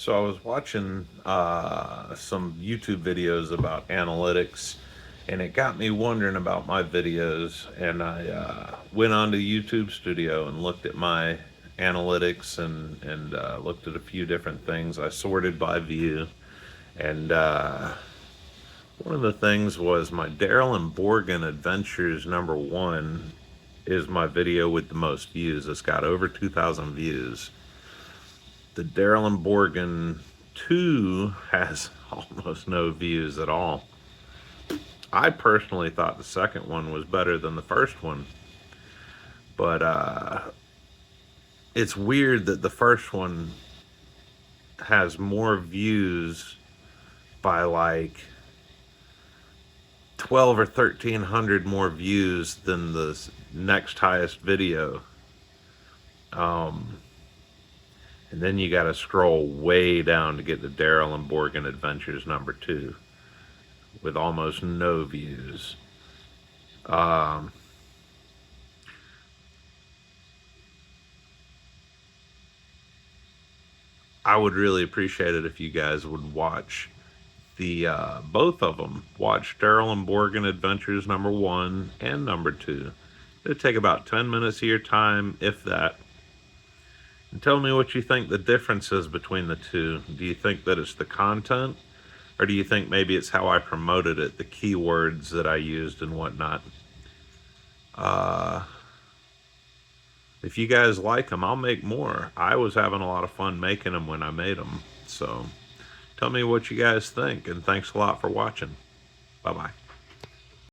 So I was watching some YouTube videos about analytics, and it got me wondering about my videos. And I went onto YouTube Studio and looked at my analytics and looked at a few different things. I sorted by view, and one of the things was my Daryl and Borgan Adventures #1 is my video with the most views. It's got over 2,000 views. The Daryl and Borgan 2 has almost no views at all. I personally thought the second one was better than the first one, but it's weird that the first one has more views by like 12 or 1,300 more views than the next highest video. And then you got to scroll way down to get to Daryl and Borgan Adventures #2 with almost no views. I would really appreciate it if you guys would watch the both of them. Watch Daryl and Borgan Adventures #1 and #2. It'll take about 10 minutes of your time, if that. And tell me what you think the difference is between the two. Do you think that it's the content, or do you think maybe it's how I promoted it, the keywords that I used and whatnot? If you guys like them, I'll make more. I was having a lot of fun making them when I made them. So tell me what you guys think, and thanks a lot for watching. Bye-bye.